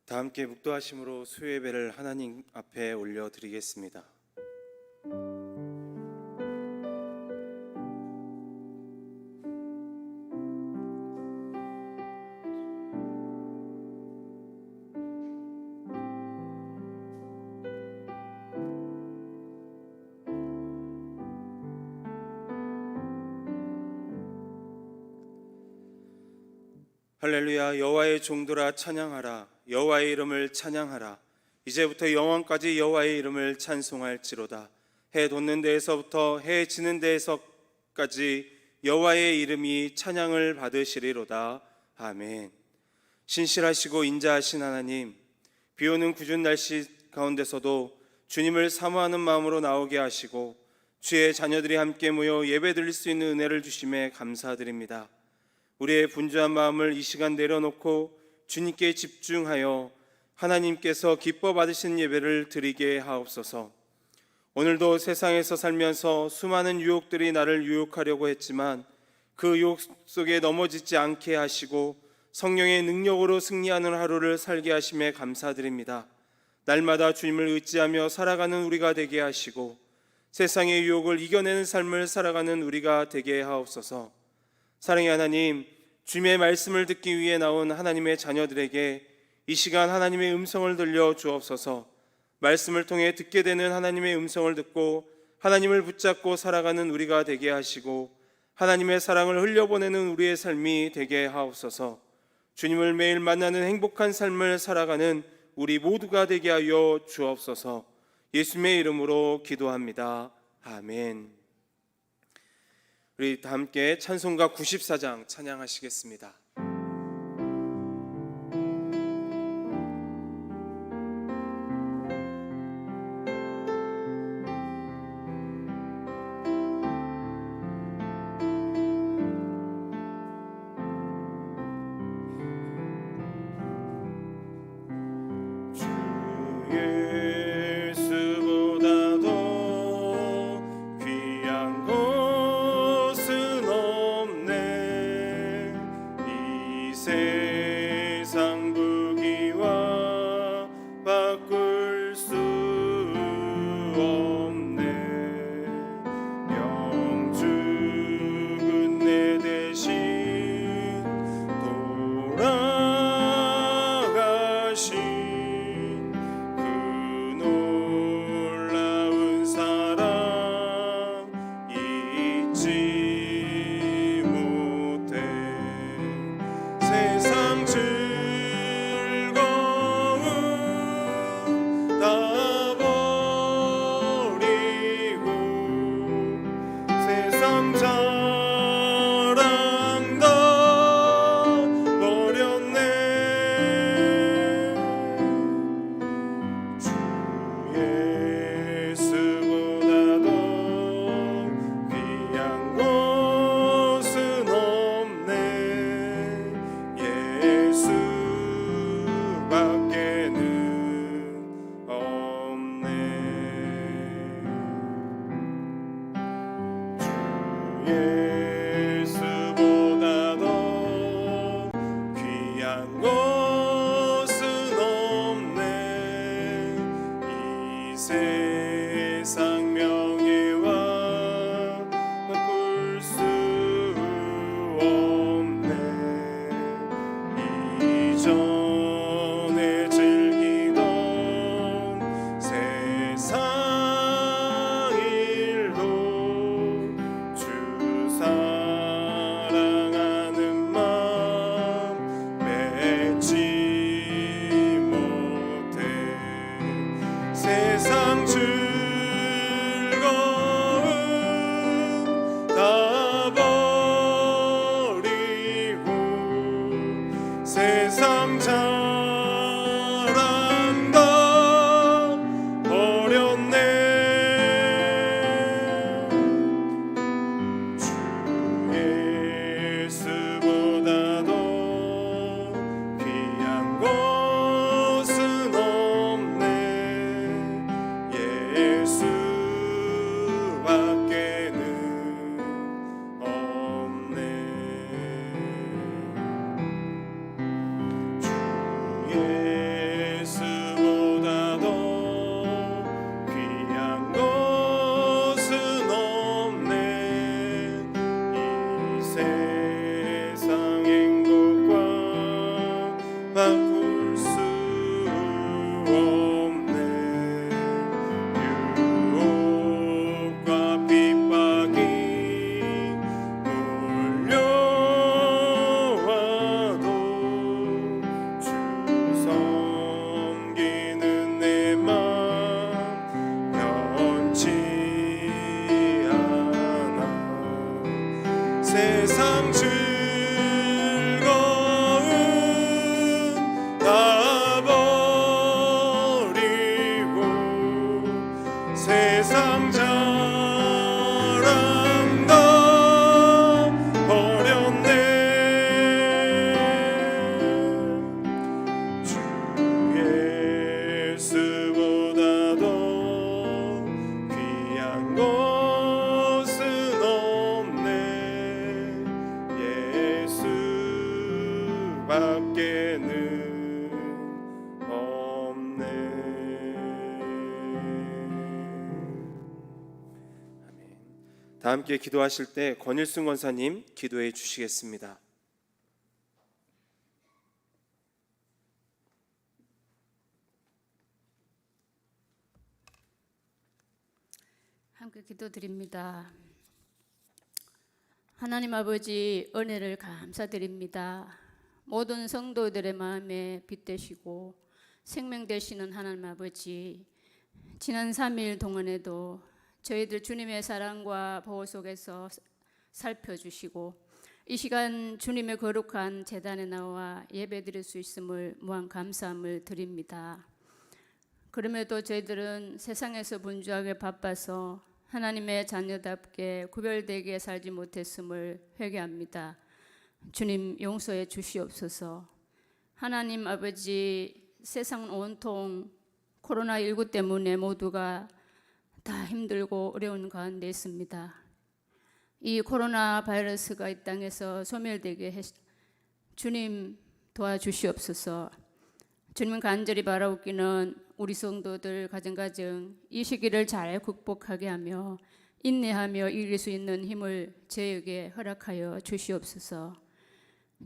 다 함께 묵도하심으로 수요예배를 하나님 앞에 올려드리겠습니다. 할렐루야. 여호와의 종들아 찬양하라. 여호와의 이름을 찬양하라. 이제부터 영원까지 여호와의 이름을 찬송할지로다. 해 돋는 데에서부터 해 지는 데에서까지 여호와의 이름이 찬양을 받으시리로다. 아멘. 신실하시고 인자하신 하나님, 비오는 궂은 날씨 가운데서도 주님을 사모하는 마음으로 나오게 하시고 주의 자녀들이 함께 모여 예배드릴 수 있는 은혜를 주심에 감사드립니다. 우리의 분주한 마음을 이 시간 내려놓고 주님께 집중하여 하나님께서 기뻐 받으신 예배를 드리게 하옵소서. 오늘도 세상에서 살면서 수많은 유혹들이 나를 유혹하려고 했지만 그 유혹 속에 넘어지지 않게 하시고 성령의 능력으로 승리하는 하루를 살게 하심에 감사드립니다. 날마다 주님을 의지하며 살아가는 우리가 되게 하시고 세상의 유혹을 이겨내는 삶을 살아가는 우리가 되게 하옵소서. 사랑의 하나님, 주님의 말씀을 듣기 위해 나온 하나님의 자녀들에게 이 시간 하나님의 음성을 들려 주옵소서. 말씀을 통해 듣게 되는 하나님의 음성을 듣고 하나님을 붙잡고 살아가는 우리가 되게 하시고 하나님의 사랑을 흘려보내는 우리의 삶이 되게 하옵소서. 주님을 매일 만나는 행복한 삶을 살아가는 우리 모두가 되게 하여 주옵소서. 예수님의 이름으로 기도합니다. 아멘. 우리 다 함께 찬송가 94장 찬양하시겠습니다. 세상 부귀와 바꿀 수 없네. 영죽은 내 대신 돌아가신 그 놀라운 사랑 잊지 못해. 세상 밖에는 없네. 아멘. 다 함께 기도하실 때 권일순 권사님 기도해 주시겠습니다. 함께 기도드립니다. 하나님 아버지, 은혜를 감사드립니다. 모든 성도들의 마음에 빛 되시고 생명 되시는 하나님 아버지, 지난 3일 동안에도 저희들 주님의 사랑과 보호 속에서 살펴주시고 이 시간 주님의 거룩한 제단에 나와 예배드릴 수 있음을 무한 감사함을 드립니다. 그럼에도 저희들은 세상에서 분주하게 바빠서 하나님의 자녀답게 구별되게 살지 못했음을 회개합니다. 주님 용서해 주시옵소서. 하나님 아버지, 세상은 온통 코로나19 때문에 모두가 다 힘들고 어려운 가운데 있습니다. 이 코로나 바이러스가 이 땅에서 소멸되게 주님 도와주시옵소서. 주님 간절히 바라옵기는 우리 성도들 가정가정 이 시기를 잘 극복하게 하며 인내하며 이길 수 있는 힘을 저에게 허락하여 주시옵소서.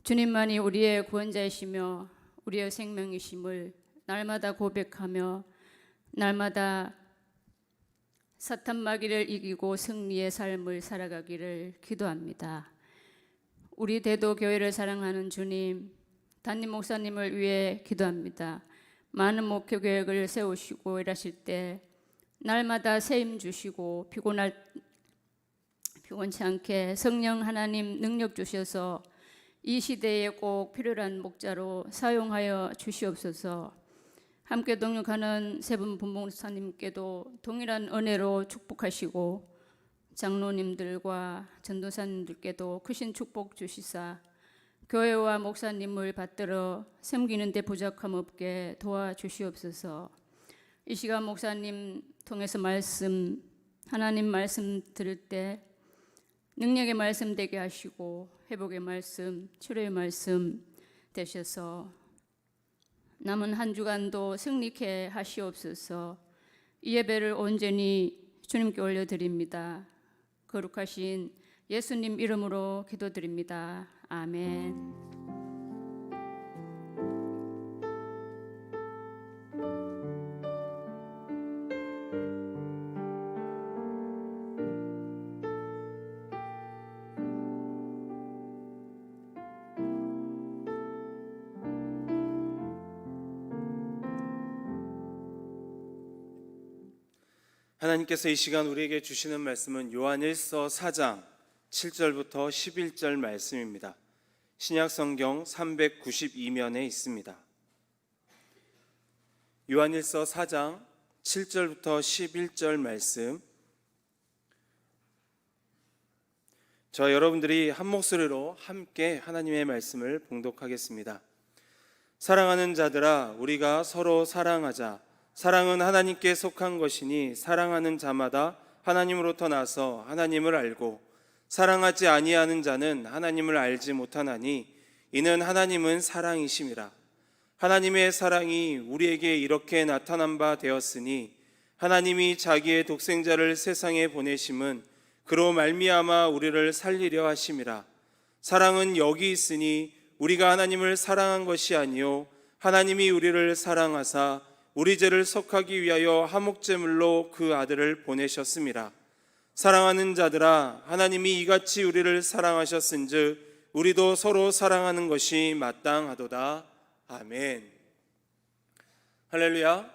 주님만이 우리의 구원자이시며 우리의 생명이심을 날마다 고백하며 날마다 사탄 마귀를 이기고 승리의 삶을 살아가기를 기도합니다. 우리 대도 교회를 사랑하는 주님, 담임 목사님을 위해 기도합니다. 많은 목표 계획을 세우시고 일하실 때 날마다 새 힘 주시고 피곤치 않게 성령 하나님 능력 주셔서 이 시대에 꼭 필요한 목자로 사용하여 주시옵소서. 함께 동역하는 세 분 본목사님께도 동일한 은혜로 축복하시고 장로님들과 전도사님들께도 크신 축복 주시사 교회와 목사님을 받들어 섬기는 데 부족함 없게 도와주시옵소서. 이 시간 목사님 통해서 하나님 말씀 들을 때 능력의 말씀 되게 하시고 회복의 말씀, 치료의 말씀 되셔서 남은 한 주간도 승리케 하시옵소서. 이 예배를 온전히 주님께 올려드립니다. 거룩하신 예수님 이름으로 기도드립니다. 아멘. 하나님께서 이 시간 우리에게 주시는 말씀은 요한일서 4장 7절부터 11절 말씀입니다. 신약성경 392면에 있습니다. 요한일서 4장 7절부터 11절 말씀, 저 여러분들이 한 목소리로 함께 하나님의 말씀을 봉독하겠습니다. 사랑하는 자들아, 우리가 서로 사랑하자. 사랑은 하나님께 속한 것이니 사랑하는 자마다 하나님으로부터 나서 하나님을 알고 사랑하지 아니하는 자는 하나님을 알지 못하나니 이는 하나님은 사랑이심이라. 하나님의 사랑이 우리에게 이렇게 나타난 바 되었으니 하나님이 자기의 독생자를 세상에 보내심은 그로 말미암아 우리를 살리려 하심이라. 사랑은 여기 있으니 우리가 하나님을 사랑한 것이 아니요 하나님이 우리를 사랑하사 우리 죄를 속하기 위하여 화목제물로 그 아들을 보내셨음이라. 사랑하는 자들아, 하나님이 이같이 우리를 사랑하셨은즉 우리도 서로 사랑하는 것이 마땅하도다. 아멘. 할렐루야.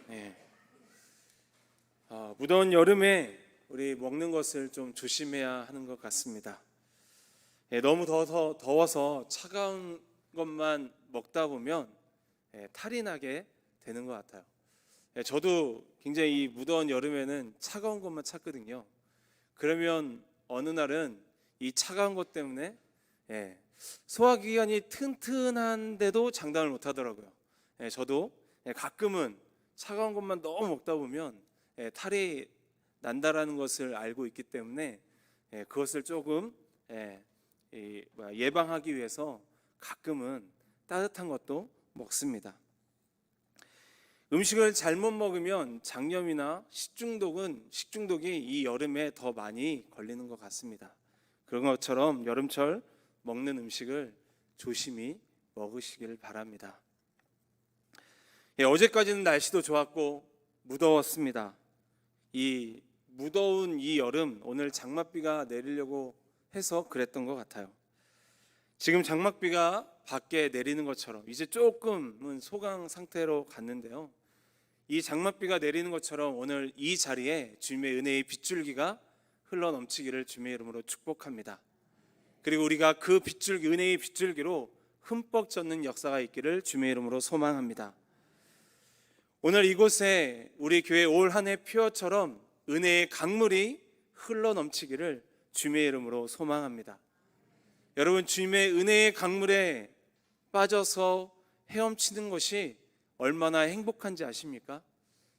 네. 무더운 여름에 우리 먹는 것을 좀 조심해야 하는 것 같습니다. 너무 더워서 차가운 것만 먹다 보면 탈이 나게 되는 것 같아요. 저도 굉장히 이 무더운 여름에는 차가운 것만 찾거든요. 그러면 어느 날은 이 차가운 것 때문에 소화기관이 튼튼한데도 장담을 못 하더라고요. 저도 가끔은 차가운 것만 너무 먹다 보면 탈이 난다라는 것을 알고 있기 때문에 그것을 조금 예방하기 위해서 가끔은 따뜻한 것도 먹습니다. 음식을 잘못 먹으면 장염이나 식중독이 이 여름에 더 많이 걸리는 것 같습니다. 그런 것처럼 여름철 먹는 음식을 조심히 먹으시길 바랍니다. 어제까지는 날씨도 좋았고 무더웠습니다. 이 무더운 이 여름, 오늘 장맛비가 내리려고 해서 그랬던 것 같아요. 지금 장맛비가 밖에 내리는 것처럼 이제 조금은 소강 상태로 갔는데요. 이 장맛비가 내리는 것처럼 오늘 이 자리에 주님의 은혜의 빗줄기가 흘러 넘치기를 주님의 이름으로 축복합니다. 그리고 우리가 그 빗줄기, 은혜의 빗줄기로 흠뻑 젖는 역사가 있기를 주님의 이름으로 소망합니다. 오늘 이곳에 우리 교회 올 한 해 표어처럼 은혜의 강물이 흘러 넘치기를 주님의 이름으로 소망합니다. 여러분, 주님의 은혜의 강물에 빠져서 헤엄치는 것이 얼마나 행복한지 아십니까?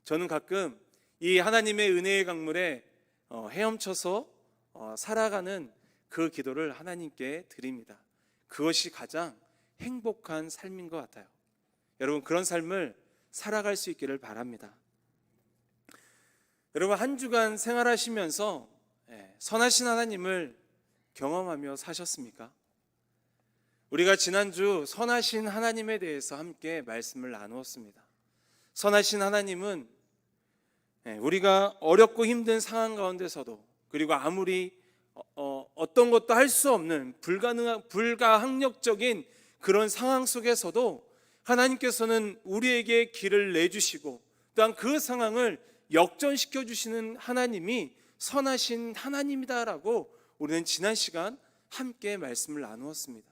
저는 가끔 이 하나님의 은혜의 강물에 헤엄쳐서 살아가는 그 기도를 하나님께 드립니다. 그것이 가장 행복한 삶인 것 같아요. 여러분, 그런 삶을 살아갈 수 있기를 바랍니다. 여러분, 한 주간 생활하시면서 선하신 하나님을 경험하며 사셨습니까? 우리가 지난주 선하신 하나님에 대해서 함께 말씀을 나누었습니다. 선하신 하나님은 우리가 어렵고 힘든 상황 가운데서도, 그리고 아무리 어떤 것도 할 수 없는 불가항력적인 그런 상황 속에서도 하나님께서는 우리에게 길을 내주시고 또한 그 상황을 역전시켜 주시는 하나님이 선하신 하나님이다라고 우리는 지난 시간 함께 말씀을 나누었습니다.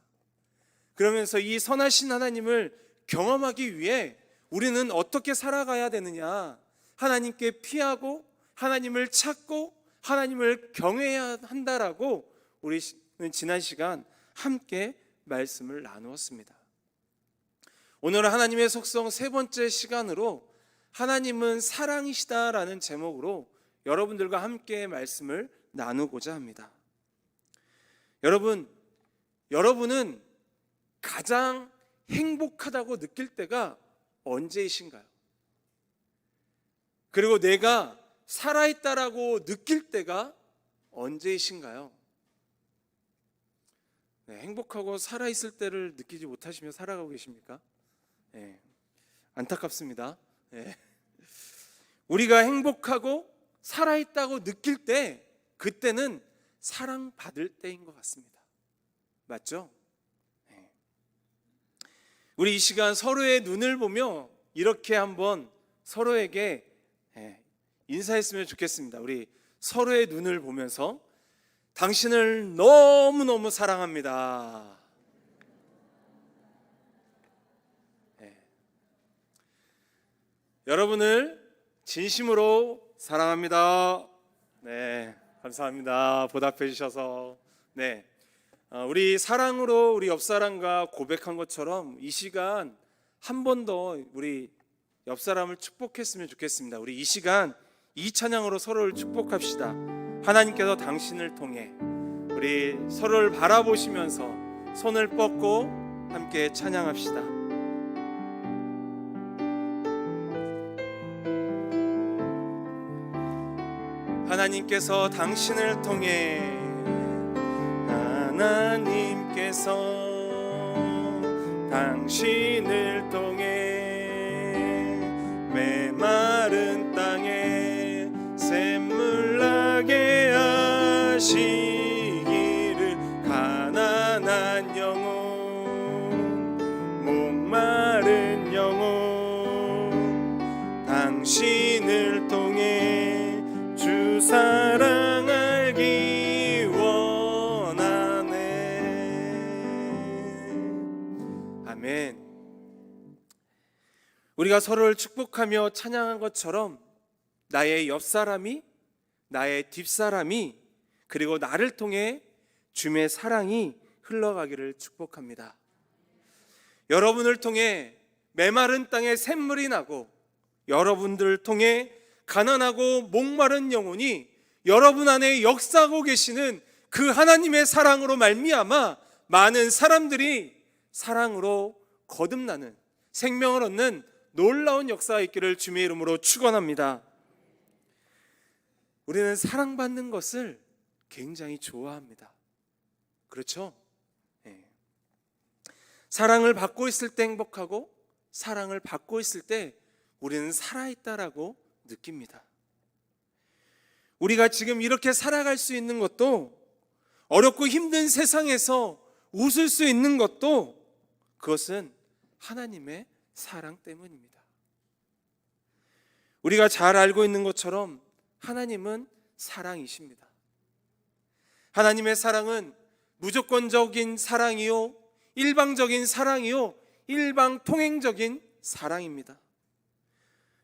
그러면서 이 선하신 하나님을 경험하기 위해 우리는 어떻게 살아가야 되느냐, 하나님께 피하고 하나님을 찾고 하나님을 경외해야 한다라고 우리는 지난 시간 함께 말씀을 나누었습니다. 오늘은 하나님의 속성 세 번째 시간으로 하나님은 사랑이시다라는 제목으로 여러분들과 함께 말씀을 나누고자 합니다. 여러분은 가장 행복하다고 느낄 때가 언제이신가요? 그리고 내가 살아있다라고 느낄 때가 언제이신가요? 행복하고 살아있을 때를 느끼지 못하시며 살아가고 계십니까? 안타깝습니다. 우리가 행복하고 살아있다고 느낄 때, 그때는 사랑받을 때인 것 같습니다. 맞죠? 우리 이 시간 서로의 눈을 보며 이렇게 한번 서로에게 인사했으면 좋겠습니다. 우리 서로의 눈을 보면서 당신을 너무너무 사랑합니다. 여러분을 진심으로 사랑합니다. 네, 감사합니다. 보답해 주셔서. 우리 사랑으로 우리 옆사람과 고백한 것처럼 이 시간 한 번 더 우리 옆사람을 축복했으면 좋겠습니다. 우리 이 시간 이 찬양으로 서로를 축복합시다. 하나님께서 당신을 통해 우리 서로를 바라보시면서 손을 뻗고 함께 찬양합시다. 하나님께서 당신을 통해, 하나님께서 당신을 통해 메마른 땅에 샘물 나게 하시기를, 가난한 영혼 목마른 영혼 당신을 통해 주 사랑 알기 원하네. 아멘. 우리가 서로를 축복하며 찬양한 것처럼 나의 옆사람이, 나의 뒷사람이, 그리고 나를 통해 주님의 사랑이 흘러가기를 축복합니다. 여러분을 통해 메마른 땅에 샘물이 나고, 여러분들을 통해 가난하고 목마른 영혼이 여러분 안에 역사하고 계시는 그 하나님의 사랑으로 말미암아 많은 사람들이 사랑으로 거듭나는, 생명을 얻는 놀라운 역사가 있기를 주님의 이름으로 축원합니다. 우리는 사랑받는 것을 굉장히 좋아합니다. 그렇죠? 네. 사랑을 받고 있을 때 행복하고, 사랑을 받고 있을 때 우리는 살아있다라고 느낍니다. 우리가 지금 이렇게 살아갈 수 있는 것도, 어렵고 힘든 세상에서 웃을 수 있는 것도, 그것은 하나님의 사랑 때문입니다. 우리가 잘 알고 있는 것처럼 하나님은 사랑이십니다. 하나님의 사랑은 무조건적인 사랑이요, 일방적인 사랑이요, 일방통행적인 사랑입니다.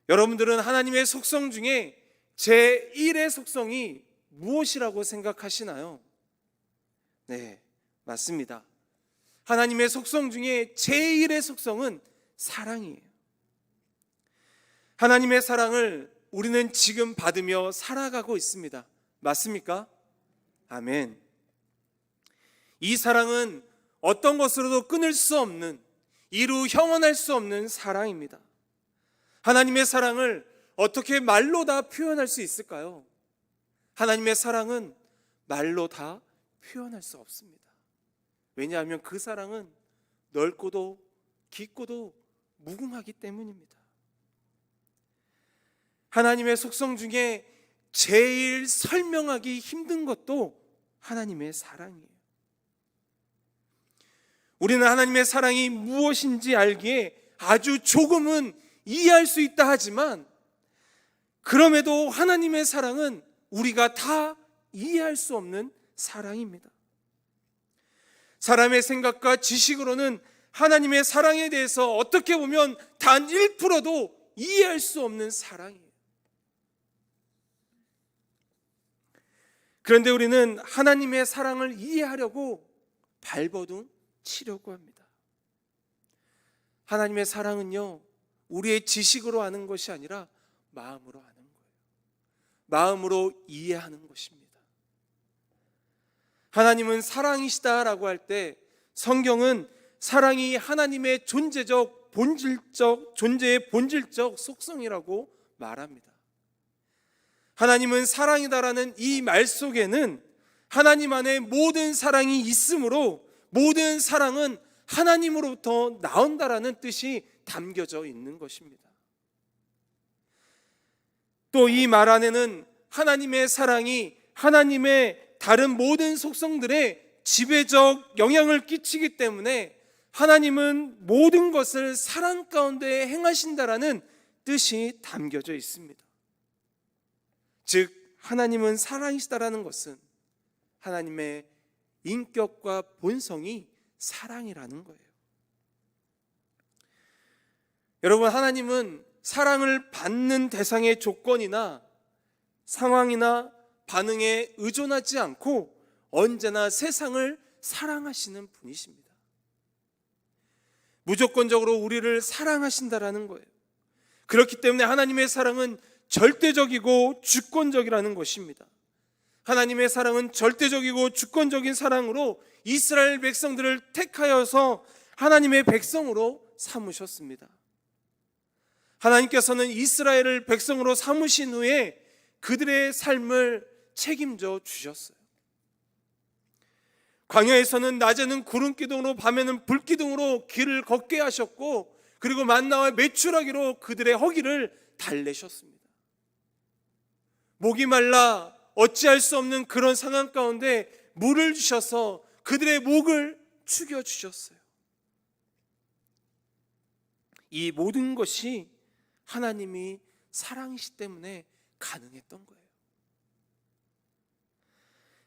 여러분들은 하나님의 속성 중에 제1의 속성이 무엇이라고 생각하시나요? 네, 맞습니다. 하나님의 속성 중에 제1의 속성은 사랑이에요. 하나님의 사랑을 우리는 지금 받으며 살아가고 있습니다. 맞습니까? 아멘. 이 사랑은 어떤 것으로도 끊을 수 없는, 이루 형언할 수 없는 사랑입니다. 하나님의 사랑을 어떻게 말로 다 표현할 수 있을까요? 하나님의 사랑은 말로 다 표현할 수 없습니다. 왜냐하면 그 사랑은 넓고도 깊고도 무궁하기 때문입니다. 하나님의 속성 중에 제일 설명하기 힘든 것도 하나님의 사랑이에요. 우리는 하나님의 사랑이 무엇인지 알기에 아주 조금은 이해할 수 있다 하지만, 그럼에도 하나님의 사랑은 우리가 다 이해할 수 없는 사랑입니다. 사람의 생각과 지식으로는 하나님의 사랑에 대해서 어떻게 보면 단 1%도 이해할 수 없는 사랑이에요. 그런데 우리는 하나님의 사랑을 이해하려고 발버둥 치려고 합니다. 하나님의 사랑은요, 우리의 지식으로 아는 것이 아니라 마음으로 아는 거예요. 마음으로 이해하는 것입니다. 하나님은 사랑이시다라고 할 때 성경은 사랑이 하나님의 존재의 본질적 속성이라고 말합니다. 하나님은 사랑이다라는 이 말 속에는 하나님 안에 모든 사랑이 있으므로 모든 사랑은 하나님으로부터 나온다라는 뜻이 담겨져 있는 것입니다. 또 이 말 안에는 하나님의 사랑이 하나님의 다른 모든 속성들에 지배적 영향을 끼치기 때문에 하나님은 모든 것을 사랑 가운데 행하신다라는 뜻이 담겨져 있습니다. 즉 하나님은 사랑이시다라는 것은 하나님의 인격과 본성이 사랑이라는 거예요. 여러분, 하나님은 사랑을 받는 대상의 조건이나 상황이나 반응에 의존하지 않고 언제나 세상을 사랑하시는 분이십니다. 무조건적으로 우리를 사랑하신다라는 거예요. 그렇기 때문에 하나님의 사랑은 절대적이고 주권적이라는 것입니다. 하나님의 사랑은 절대적이고 주권적인 사랑으로 이스라엘 백성들을 택하여서 하나님의 백성으로 삼으셨습니다. 하나님께서는 이스라엘을 백성으로 삼으신 후에 그들의 삶을 책임져 주셨어요. 광야에서는 낮에는 구름기둥으로 밤에는 불기둥으로 길을 걷게 하셨고, 그리고 만나와 메추라기로 그들의 허기를 달래셨습니다. 목이 말라 어찌할 수 없는 그런 상황 가운데 물을 주셔서 그들의 목을 축여주셨어요. 이 모든 것이 하나님이 사랑이시기 때문에 가능했던 거예요.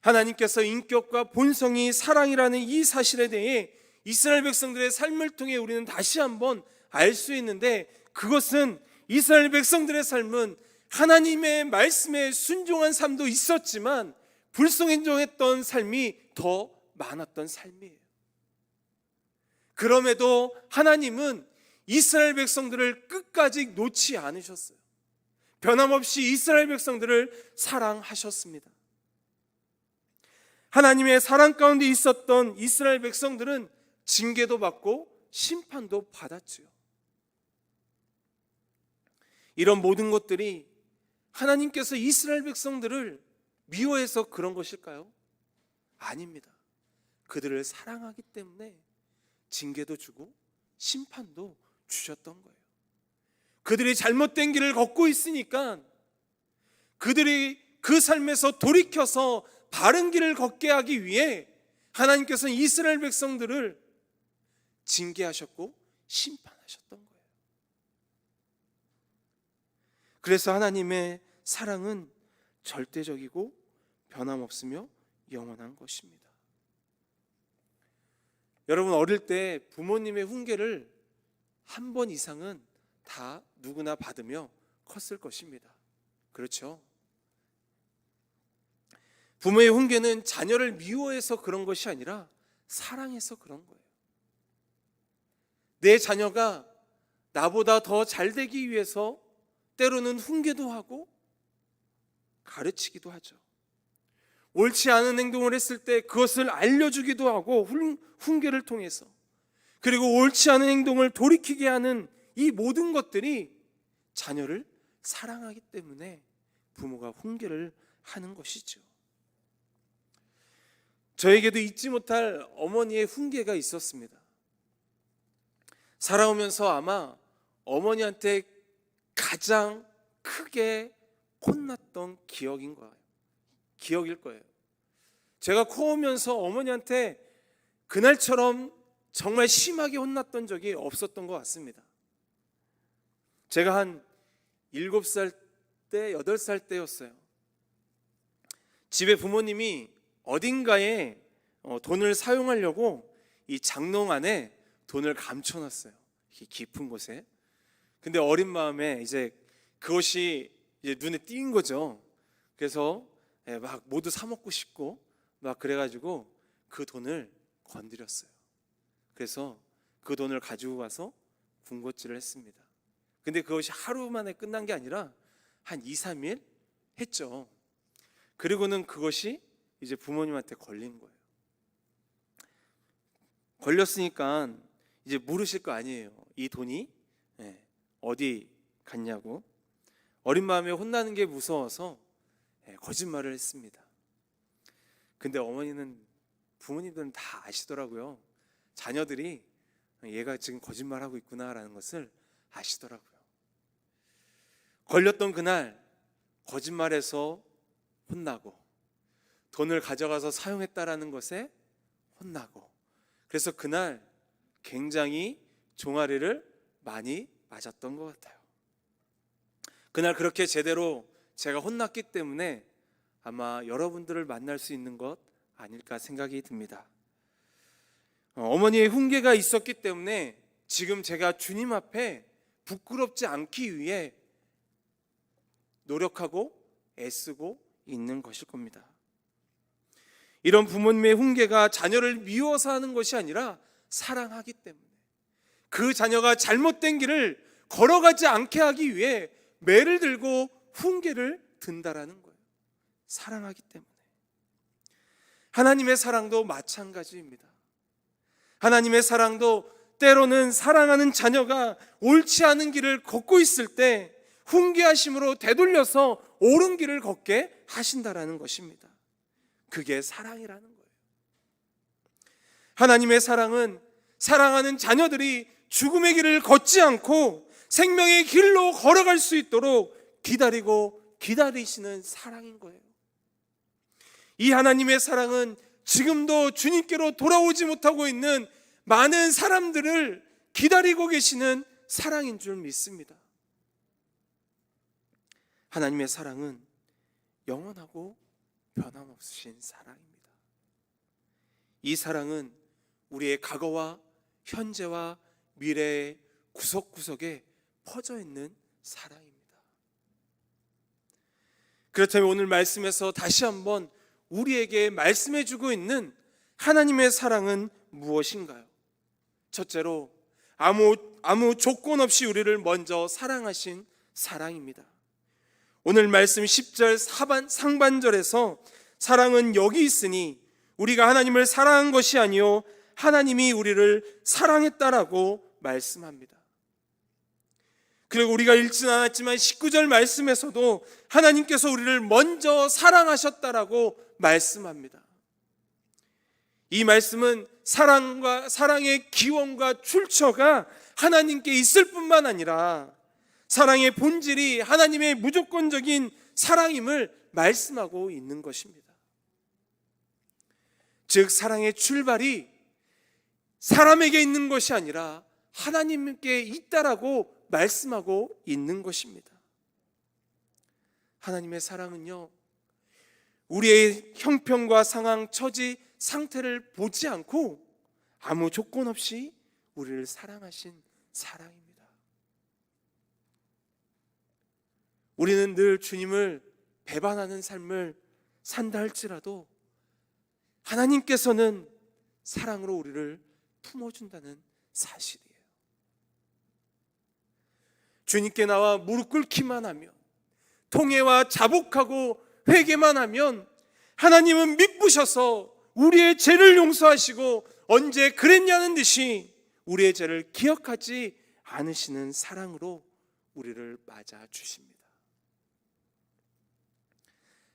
하나님께서 인격과 본성이 사랑이라는 이 사실에 대해 이스라엘 백성들의 삶을 통해 우리는 다시 한번 알 수 있는데, 그것은 이스라엘 백성들의 삶은 하나님의 말씀에 순종한 삶도 있었지만 불순종했던 삶이 더 많았던 삶이에요. 그럼에도 하나님은 이스라엘 백성들을 끝까지 놓지 않으셨어요. 변함없이 이스라엘 백성들을 사랑하셨습니다. 하나님의 사랑 가운데 있었던 이스라엘 백성들은 징계도 받고 심판도 받았지요. 이런 모든 것들이 하나님께서 이스라엘 백성들을 미워해서 그런 것일까요? 아닙니다. 그들을 사랑하기 때문에 징계도 주고 심판도 주셨던 거예요. 그들이 잘못된 길을 걷고 있으니까 그들이 그 삶에서 돌이켜서 바른 길을 걷게 하기 위해 하나님께서는 이스라엘 백성들을 징계하셨고 심판하셨던 거예요. 그래서 하나님의 사랑은 절대적이고 변함없으며 영원한 것입니다. 여러분, 어릴 때 부모님의 훈계를 한 번 이상은 다 누구나 받으며 컸을 것입니다. 그렇죠? 부모의 훈계는 자녀를 미워해서 그런 것이 아니라 사랑해서 그런 거예요. 내 자녀가 나보다 더 잘 되기 위해서 때로는 훈계도 하고 가르치기도 하죠. 옳지 않은 행동을 했을 때 그것을 알려주기도 하고 훈계를 통해서, 그리고 옳지 않은 행동을 돌이키게 하는 이 모든 것들이 자녀를 사랑하기 때문에 부모가 훈계를 하는 것이죠. 저에게도 잊지 못할 어머니의 훈계가 있었습니다. 살아오면서 아마 어머니한테 가장 크게 혼났던 기억일 거예요. 제가 커오면서 어머니한테 그날처럼 정말 심하게 혼났던 적이 없었던 것 같습니다. 제가 한 7살 때, 8살 때였어요. 집에 부모님이 어딘가에 돈을 사용하려고 이 장롱 안에 돈을 감춰놨어요. 깊은 곳에. 근데 어린 마음에 이제 그것이 이제 눈에 띈 거죠. 그래서 막 모두 사 먹고 싶고 막 그래가지고 그 돈을 건드렸어요. 그래서 그 돈을 가지고 가서 군것질을 했습니다. 근데 그것이 하루 만에 끝난 게 아니라 한 2, 3일 했죠. 그리고는 그것이 이제 부모님한테 걸린 거예요. 걸렸으니까 이제 물으실 거 아니에요. 이 돈이 어디 갔냐고. 어린 마음에 혼나는 게 무서워서 거짓말을 했습니다. 근데 부모님들은 다 아시더라고요. 자녀들이 얘가 지금 거짓말하고 있구나라는 것을 아시더라고요. 걸렸던 그날 거짓말해서 혼나고 돈을 가져가서 사용했다라는 것에 혼나고, 그래서 그날 굉장히 종아리를 많이 맞았던 것 같아요. 그날 그렇게 제대로 제가 혼났기 때문에 아마 여러분들을 만날 수 있는 것 아닐까 생각이 듭니다. 어머니의 훈계가 있었기 때문에 지금 제가 주님 앞에 부끄럽지 않기 위해 노력하고 애쓰고 있는 것일 겁니다. 이런 부모님의 훈계가 자녀를 미워서 하는 것이 아니라 사랑하기 때문에, 그 자녀가 잘못된 길을 걸어가지 않게 하기 위해 매를 들고 훈계를 든다라는 거예요. 사랑하기 때문에. 하나님의 사랑도 마찬가지입니다. 하나님의 사랑도 때로는 사랑하는 자녀가 옳지 않은 길을 걷고 있을 때 훈계하심으로 되돌려서 옳은 길을 걷게 하신다라는 것입니다. 그게 사랑이라는 거예요. 하나님의 사랑은 사랑하는 자녀들이 죽음의 길을 걷지 않고 생명의 길로 걸어갈 수 있도록 기다리시는 사랑인 거예요. 이 하나님의 사랑은 지금도 주님께로 돌아오지 못하고 있는 많은 사람들을 기다리고 계시는 사랑인 줄 믿습니다. 하나님의 사랑은 영원하고 변함없으신 사랑입니다. 이 사랑은 우리의 과거와 현재와 미래의 구석구석에 퍼져 있는 사랑입니다. 그렇다면 오늘 말씀에서 다시 한번 우리에게 말씀해 주고 있는 하나님의 사랑은 무엇인가요? 첫째로 아무 조건 없이 우리를 먼저 사랑하신 사랑입니다. 오늘 말씀 10절 상반절에서 사랑은 여기 있으니 우리가 하나님을 사랑한 것이 아니요 하나님이 우리를 사랑했다라고 말씀합니다. 그리고 우리가 읽지는 않았지만 19절 말씀에서도 하나님께서 우리를 먼저 사랑하셨다라고 말씀합니다. 이 말씀은 사랑의 기원과 출처가 하나님께 있을 뿐만 아니라 사랑의 본질이 하나님의 무조건적인 사랑임을 말씀하고 있는 것입니다. 즉 사랑의 출발이 사람에게 있는 것이 아니라 하나님께 있다라고 말씀하고 있는 것입니다. 하나님의 사랑은요, 우리의 형편과 상황, 처지, 상태를 보지 않고 아무 조건 없이 우리를 사랑하신 사랑입니다. 우리는 늘 주님을 배반하는 삶을 산다 할지라도 하나님께서는 사랑으로 우리를 품어준다는 사실이에요. 주님께 나와 무릎 꿇기만 하면, 통회와 자복하고 회개만 하면 하나님은 미쁘셔서 우리의 죄를 용서하시고 언제 그랬냐는 듯이 우리의 죄를 기억하지 않으시는 사랑으로 우리를 맞아 주십니다.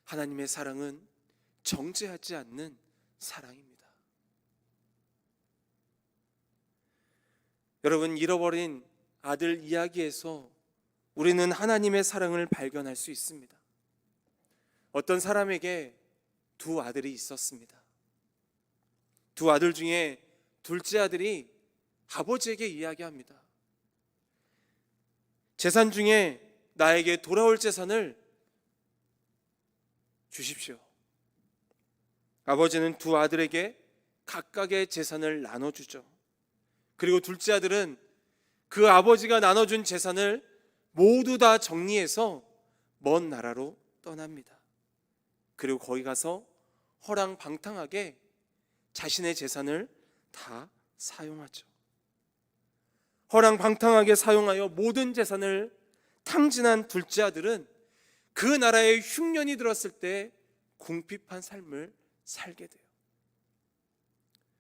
하나님의 사랑은 정죄하지 않는 사랑입니다. 여러분, 잃어버린 아들 이야기에서 우리는 하나님의 사랑을 발견할 수 있습니다. 어떤 사람에게 두 아들이 있었습니다. 두 아들 중에 둘째 아들이 아버지에게 이야기합니다. 재산 중에 나에게 돌아올 재산을 주십시오. 아버지는 두 아들에게 각각의 재산을 나눠주죠. 그리고 둘째 아들은 그 아버지가 나눠준 재산을 모두 다 정리해서 먼 나라로 떠납니다. 그리고 거기 가서 허랑방탕하게 자신의 재산을 다 사용하죠. 허랑방탕하게 사용하여 모든 재산을 탕진한 둘째 아들은 그 나라에 흉년이 들었을 때 궁핍한 삶을 살게 돼요.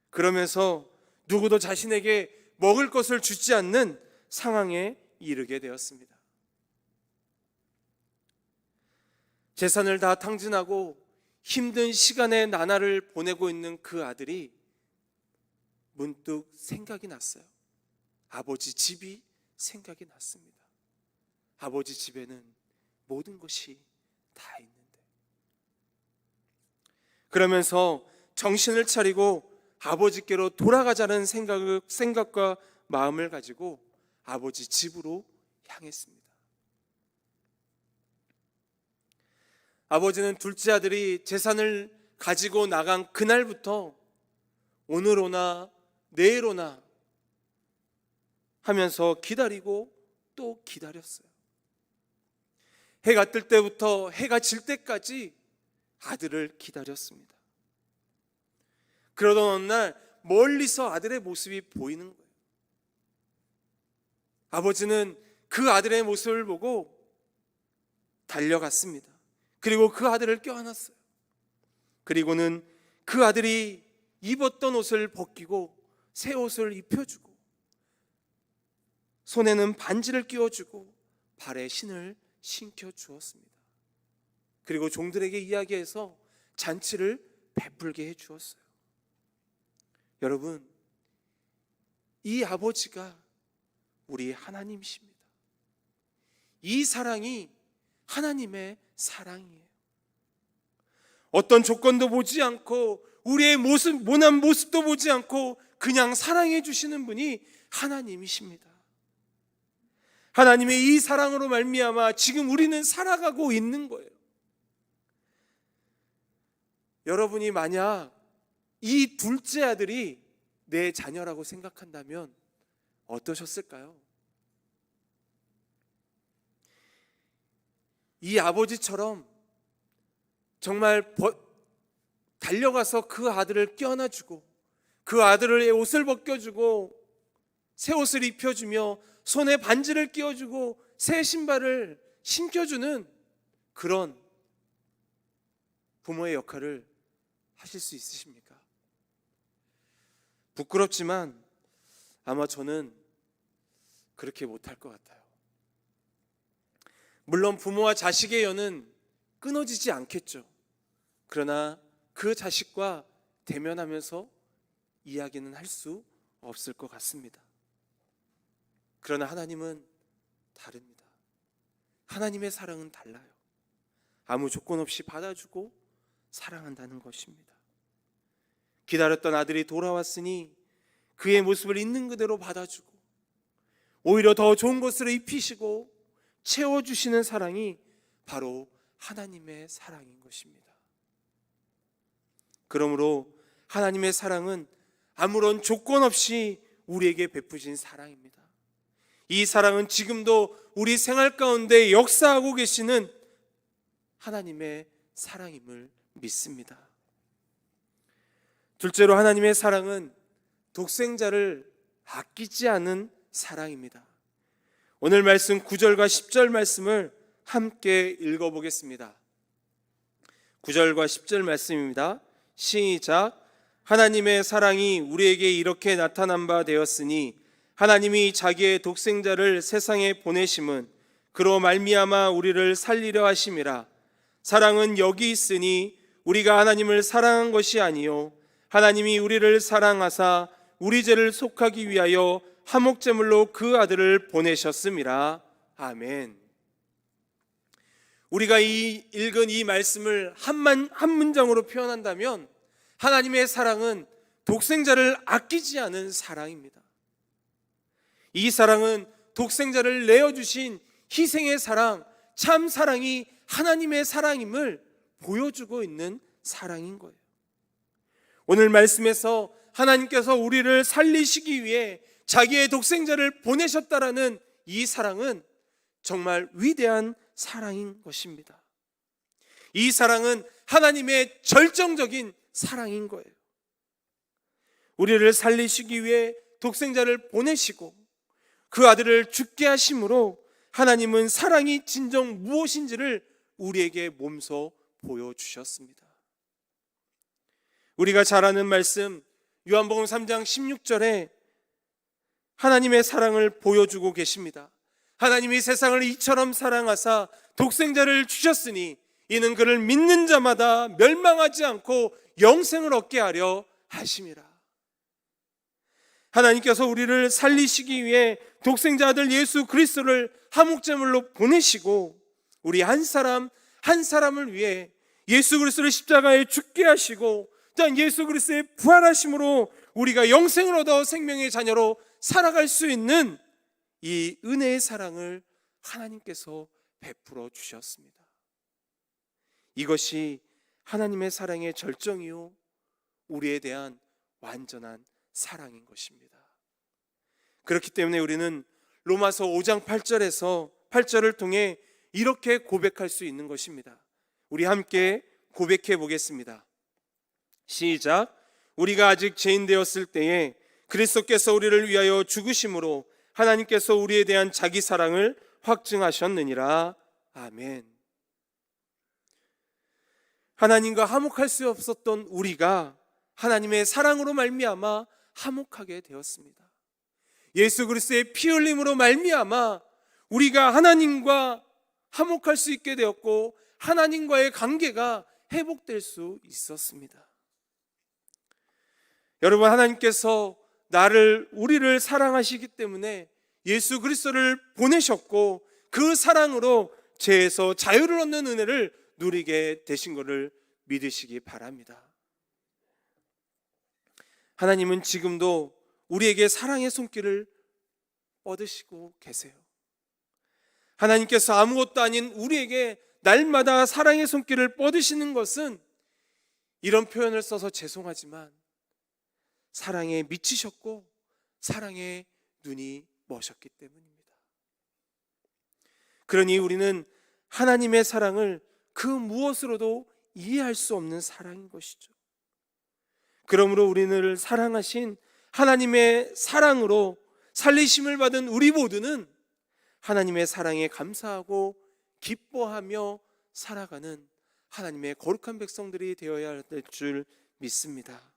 그러면서 누구도 자신에게 먹을 것을 주지 않는 상황에 이르게 되었습니다. 재산을 다 탕진하고 힘든 시간의 나날을 보내고 있는 그 아들이 문득 생각이 났어요. 아버지 집이 생각이 났습니다. 아버지 집에는 모든 것이 다 있는데. 그러면서 정신을 차리고 아버지께로 돌아가자는 생각과 마음을 가지고 아버지 집으로 향했습니다. 아버지는 둘째 아들이 재산을 가지고 나간 그날부터 오늘 오나 내일 오나 하면서 기다리고 또 기다렸어요. 해가 뜰 때부터 해가 질 때까지 아들을 기다렸습니다. 그러던 어느 날 멀리서 아들의 모습이 보이는 거예요. 아버지는 그 아들의 모습을 보고 달려갔습니다. 그리고 그 아들을 껴안았어요. 그리고는 그 아들이 입었던 옷을 벗기고 새 옷을 입혀주고 손에는 반지를 끼워주고 발에 신을 신겨주었습니다. 그리고 종들에게 이야기해서 잔치를 베풀게 해주었어요. 여러분, 이 아버지가 우리 하나님이십니다. 이 사랑이 하나님의 사랑이에요. 어떤 조건도 보지 않고 우리의 모난 모습도 보지 않고 그냥 사랑해 주시는 분이 하나님이십니다. 하나님의 이 사랑으로 말미암아 지금 우리는 살아가고 있는 거예요. 여러분이 만약 이 둘째 아들이 내 자녀라고 생각한다면 어떠셨을까요? 이 아버지처럼 정말 달려가서 그 아들을 껴안아주고 그 아들의 옷을 벗겨주고 새 옷을 입혀주며 손에 반지를 끼워주고 새 신발을 신겨주는 그런 부모의 역할을 하실 수 있으십니까? 부끄럽지만 아마 저는 그렇게 못할 것 같아요. 물론 부모와 자식의 연은 끊어지지 않겠죠. 그러나 그 자식과 대면하면서 이야기는 할 수 없을 것 같습니다. 그러나 하나님은 다릅니다. 하나님의 사랑은 달라요. 아무 조건 없이 받아주고 사랑한다는 것입니다. 기다렸던 아들이 돌아왔으니 그의 모습을 있는 그대로 받아주고 오히려 더 좋은 것으로 입히시고 채워주시는 사랑이 바로 하나님의 사랑인 것입니다. 그러므로 하나님의 사랑은 아무런 조건 없이 우리에게 베푸신 사랑입니다. 이 사랑은 지금도 우리 생활 가운데 역사하고 계시는 하나님의 사랑임을 믿습니다. 둘째로 하나님의 사랑은 독생자를 아끼지 않은 사랑입니다. 오늘 말씀 9절과 10절 말씀을 함께 읽어보겠습니다. 9절과 10절 말씀입니다. 시작. 하나님의 사랑이 우리에게 이렇게 나타난 바 되었으니 하나님이 자기의 독생자를 세상에 보내심은 그로 말미암아 우리를 살리려 하심이라. 사랑은 여기 있으니 우리가 하나님을 사랑한 것이 아니요 하나님이 우리를 사랑하사 우리 죄를 속하기 위하여 화목제물로 그 아들을 보내셨음이라. 아멘. 우리가 읽은 이 말씀을 한 문장으로 표현한다면 하나님의 사랑은 독생자를 아끼지 않은 사랑입니다. 이 사랑은 독생자를 내어주신 희생의 사랑, 참 사랑이 하나님의 사랑임을 보여주고 있는 사랑인 거예요. 오늘 말씀에서 하나님께서 우리를 살리시기 위해 자기의 독생자를 보내셨다라는 이 사랑은 정말 위대한 사랑인 것입니다. 이 사랑은 하나님의 절정적인 사랑인 거예요. 우리를 살리시기 위해 독생자를 보내시고 그 아들을 죽게 하심으로 하나님은 사랑이 진정 무엇인지를 우리에게 몸소 보여주셨습니다. 우리가 잘 아는 말씀 요한복음 3장 16절에 하나님의 사랑을 보여주고 계십니다. 하나님이 세상을 이처럼 사랑하사 독생자를 주셨으니 이는 그를 믿는 자마다 멸망하지 않고 영생을 얻게 하려 하심이라. 하나님께서 우리를 살리시기 위해 독생자 아들 예수 그리스도를 화목제물로 보내시고 우리 한 사람 한 사람을 위해 예수 그리스도를 십자가에 죽게 하시고 또한 예수 그리스도의 부활하심으로 우리가 영생을 얻어 생명의 자녀로 살아갈 수 있는 이 은혜의 사랑을 하나님께서 베풀어 주셨습니다. 이것이 하나님의 사랑의 절정이요 우리에 대한 완전한 사랑인 것입니다. 그렇기 때문에 우리는 로마서 5장 8절을 통해 이렇게 고백할 수 있는 것입니다. 우리 함께 고백해 보겠습니다. 시작. 우리가 아직 죄인 되었을 때에 그리스도께서 우리를 위하여 죽으심으로 하나님께서 우리에 대한 자기 사랑을 확증하셨느니라. 아멘. 하나님과 화목할 수 없었던 우리가 하나님의 사랑으로 말미암아 화목하게 되었습니다. 예수 그리스도의 피 흘림으로 말미암아 우리가 하나님과 화목할 수 있게 되었고 하나님과의 관계가 회복될 수 있었습니다. 여러분, 하나님께서 우리를 사랑하시기 때문에 예수 그리스도를 보내셨고 그 사랑으로 죄에서 자유를 얻는 은혜를 누리게 되신 것을 믿으시기 바랍니다. 하나님은 지금도 우리에게 사랑의 손길을 뻗으시고 계세요. 하나님께서 아무것도 아닌 우리에게 날마다 사랑의 손길을 뻗으시는 것은 이런 표현을 써서 죄송하지만 사랑에 미치셨고 사랑의 눈이 머셨기 때문입니다. 그러니 우리는 하나님의 사랑을 그 무엇으로도 이해할 수 없는 사랑인 것이죠. 그러므로 우리를 사랑하신 하나님의 사랑으로 살리심을 받은 우리 모두는 하나님의 사랑에 감사하고 기뻐하며 살아가는 하나님의 거룩한 백성들이 되어야 할 줄 믿습니다.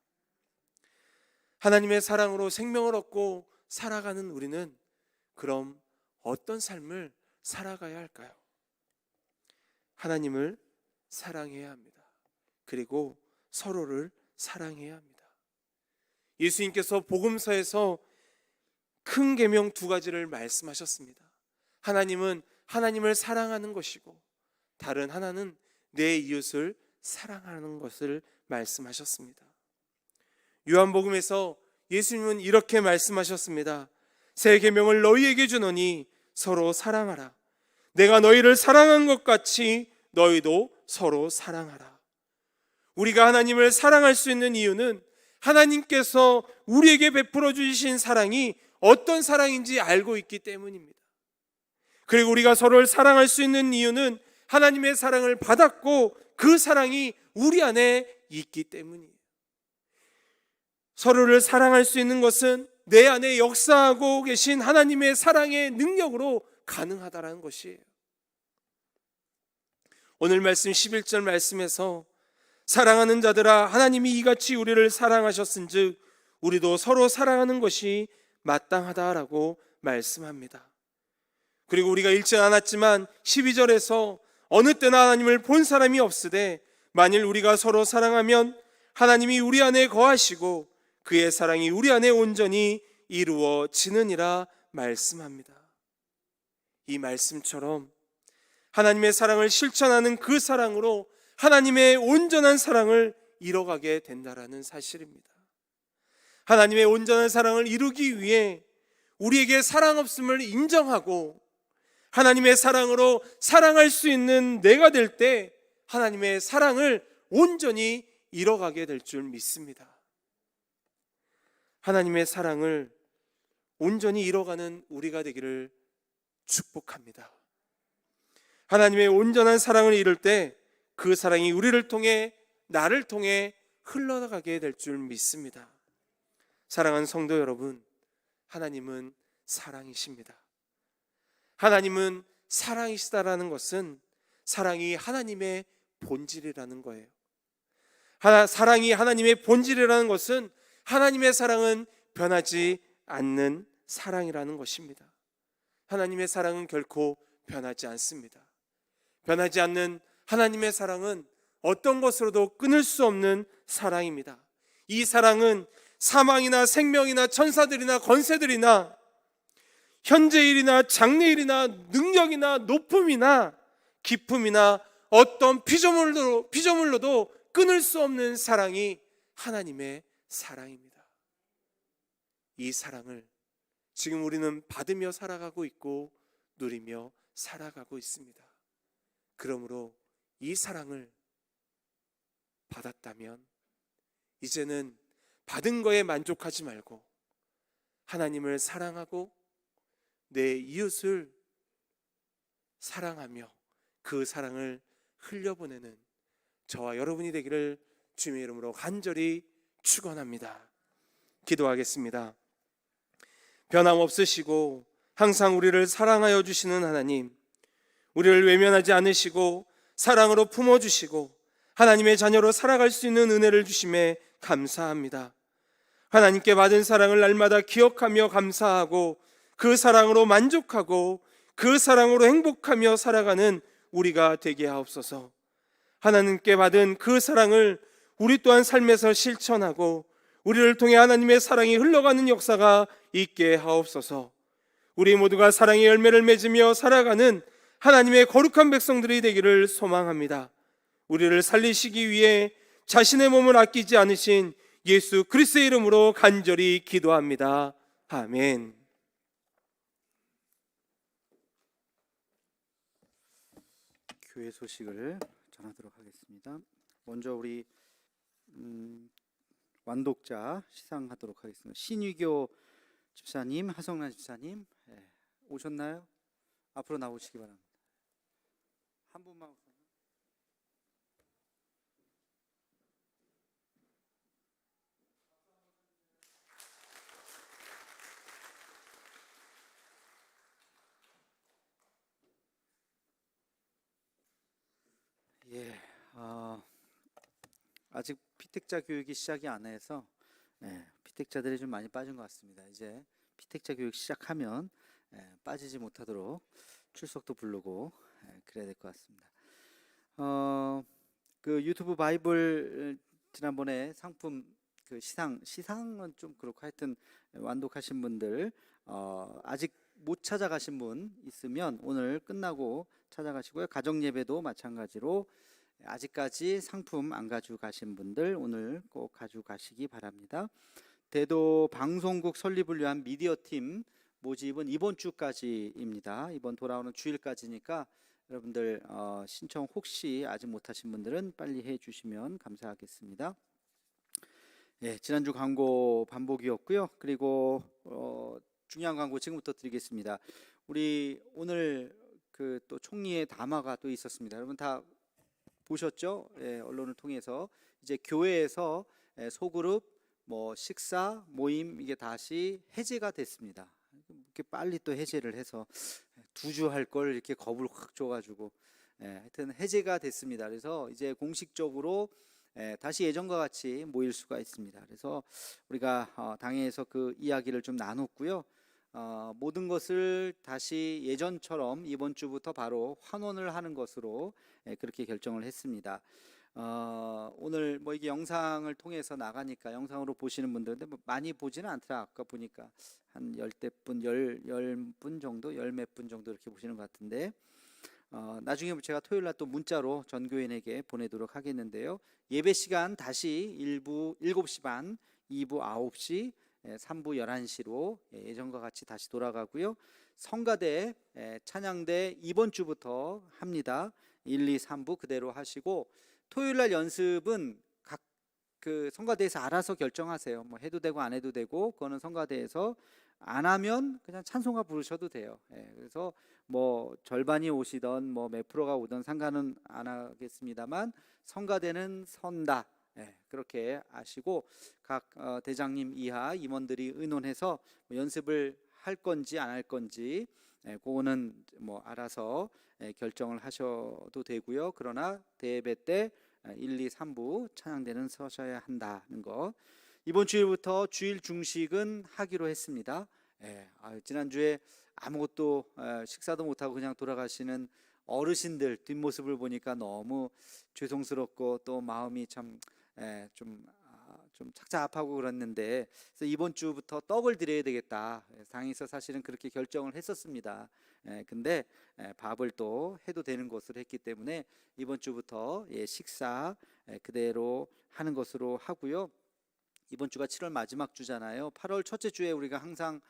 하나님의 사랑으로 생명을 얻고 살아가는 우리는 그럼 어떤 삶을 살아가야 할까요? 하나님을 사랑해야 합니다. 그리고 서로를 사랑해야 합니다. 예수님께서 복음서에서 큰 계명 두 가지를 말씀하셨습니다. 하나님은 하나님을 사랑하는 것이고 다른 하나는 내 이웃을 사랑하는 것을 말씀하셨습니다. 요한복음에서 예수님은 이렇게 말씀하셨습니다. 새 계명을 너희에게 주노니 서로 사랑하라. 내가 너희를 사랑한 것 같이 너희도 서로 사랑하라. 우리가 하나님을 사랑할 수 있는 이유는 하나님께서 우리에게 베풀어 주신 사랑이 어떤 사랑인지 알고 있기 때문입니다. 그리고 우리가 서로를 사랑할 수 있는 이유는 하나님의 사랑을 받았고 그 사랑이 우리 안에 있기 때문이에요. 서로를 사랑할 수 있는 것은 내 안에 역사하고 계신 하나님의 사랑의 능력으로 가능하다는 것이에요. 오늘 말씀 11절 말씀에서 사랑하는 자들아 하나님이 이같이 우리를 사랑하셨은즉 우리도 서로 사랑하는 것이 마땅하다라고 말씀합니다. 그리고 우리가 읽지 않았지만 12절에서 어느 때나 하나님을 본 사람이 없으되 만일 우리가 서로 사랑하면 하나님이 우리 안에 거하시고 그의 사랑이 우리 안에 온전히 이루어지느니라 말씀합니다. 이 말씀처럼 하나님의 사랑을 실천하는 그 사랑으로 하나님의 온전한 사랑을 이뤄가게 된다라는 사실입니다. 하나님의 온전한 사랑을 이루기 위해 우리에게 사랑 없음을 인정하고 하나님의 사랑으로 사랑할 수 있는 내가 될 때 하나님의 사랑을 온전히 이뤄가게 될 줄 믿습니다. 하나님의 사랑을 온전히 이뤄가는 우리가 되기를 축복합니다. 하나님의 온전한 사랑을 이룰 때 그 사랑이 우리를 통해 나를 통해 흘러가게 될 줄 믿습니다. 사랑하는 성도 여러분, 하나님은 사랑이십니다. 하나님은 사랑이시다라는 것은 사랑이 하나님의 본질이라는 거예요. 사랑이 하나님의 본질이라는 것은 하나님의 사랑은 변하지 않는 사랑이라는 것입니다. 하나님의 사랑은 결코 변하지 않습니다. 변하지 않는 하나님의 사랑은 어떤 것으로도 끊을 수 없는 사랑입니다. 이 사랑은 사망이나 생명이나 천사들이나 권세들이나 현재일이나 장래일이나 능력이나 높음이나 기쁨이나 어떤 피조물로도 끊을 수 없는 사랑이 하나님의 사랑입니다. 이 사랑을 지금 우리는 받으며 살아가고 있고 누리며 살아가고 있습니다. 그러므로 이 사랑을 받았다면 이제는 받은 거에 만족하지 말고 하나님을 사랑하고 내 이웃을 사랑하며 그 사랑을 흘려보내는 저와 여러분이 되기를 주님의 이름으로 간절히 축원합니다. 기도하겠습니다. 변함없으시고 항상 우리를 사랑하여 주시는 하나님, 우리를 외면하지 않으시고 사랑으로 품어주시고 하나님의 자녀로 살아갈 수 있는 은혜를 주심에 감사합니다. 하나님께 받은 사랑을 날마다 기억하며 감사하고 그 사랑으로 만족하고 그 사랑으로 행복하며 살아가는 우리가 되게 하옵소서. 하나님께 받은 그 사랑을 우리 또한 삶에서 실천하고 우리를 통해 하나님의 사랑이 흘러가는 역사가 있게 하옵소서. 우리 모두가 사랑의 열매를 맺으며 살아가는 하나님의 거룩한 백성들이 되기를 소망합니다. 우리를 살리시기 위해 자신의 몸을 아끼지 않으신 예수 그리스도의 이름으로 간절히 기도합니다. 아멘. 교회 소식을 전하도록 하겠습니다. 먼저 우리 완독자 시상하도록 하겠습니다. 신유교 집사님, 하성란 집사님 오셨나요? 앞으로 나오시기 바랍니다. 한 분만. 아직 피택자 교육이 시작이 안 해서 피택자들이 좀 많이 빠진 것 같습니다. 이제 피택자 교육 시작하면 빠지지 못하도록 출석도 부르고 그래야 될 것 같습니다. 그 유튜브 바이블 지난번에 상품 그 시상은 좀 그렇고 하여튼 완독하신 분들 아직 못 찾아가신 분 있으면 오늘 끝나고 찾아가시고요. 가정 예배도 마찬가지로 아직까지 상품 안 가지고 가신 분들 오늘 꼭 가지고 가시기 바랍니다. 대도 방송국 설립을 위한 미디어 팀 모집은 이번 주까지입니다. 이번 돌아오는 주일까지니까 여러분들 신청 혹시 아직 못하신 분들은 빨리 해주시면 감사하겠습니다. 예, 지난주 광고 반복이었고요. 그리고 중요한 광고 지금부터 드리겠습니다. 우리 오늘 그 또 총리의 담화가 또 있었습니다. 여러분 다 보셨죠? 예, 언론을 통해서 이제 교회에서 소그룹, 뭐 식사, 모임 이게 다시 해제가 됐습니다. 이렇게 빨리 또 해제를 해서 2주 할 걸 이렇게 겁을 확 줘가지고 하여튼 해제가 됐습니다. 그래서 이제 공식적으로 다시 예전과 같이 모일 수가 있습니다. 그래서 우리가 당회에서 그 이야기를 좀 나눴고요. 모든 것을 다시 예전처럼 이번 주부터 바로 환원을 하는 것으로 그렇게 결정을 했습니다. 오늘 뭐 이게 영상을 통해서 나가니까 영상으로 보시는 분들인데 뭐 많이 보지는 않더라. 아까 보니까 한 10분, 10분 정도, 10몇 분 정도 이렇게 보시는 것 같은데 나중에 제가 토요일 날 또 문자로 전 교인에게 보내도록 하겠는데요. 예배 시간 다시 1부 7시 반, 2부 9시, 3부 11시로 예전과 같이 다시 돌아가고요. 성가대, 찬양대 이번 주부터 합니다. 1, 2, 3부 그대로 하시고 토요일 날 연습은 각 그 성가대에서 알아서 결정하세요. 뭐 해도 되고 안 해도 되고 그거는 성가대에서 안 하면 그냥 찬송가 부르셔도 돼요. 그래서 뭐 절반이 오시던 뭐 몇 프로가 오던 상관은 안 하겠습니다만 성가대는 선다. 그렇게 아시고 각 대장님 이하 임원들이 의논해서 뭐 연습을 할 건지 안 할 건지 그거는 뭐 알아서 결정을 하셔도 되고요. 그러나 대예배 때 1, 2, 3부 찬양대는 서셔야 한다는 거. 이번 주일부터 주일 중식은 하기로 했습니다. 지난주에 아무것도 식사도 못하고 그냥 돌아가시는 어르신들 뒷모습을 보니까 너무 죄송스럽고 또 마음이 참 좀 착잡하고 그랬는데 그래서 이번 주부터 떡을 드려야 되겠다. 당에서 사실은 그렇게 결정을 했었습니다. 근데 밥을 또 해도 되는 것으로 했기 때문에 이번 주부터 식사 그대로 하는 것으로 하고요. 이번 주가 7월 마지막 주잖아요. 8월 첫째 주에 우리가 항상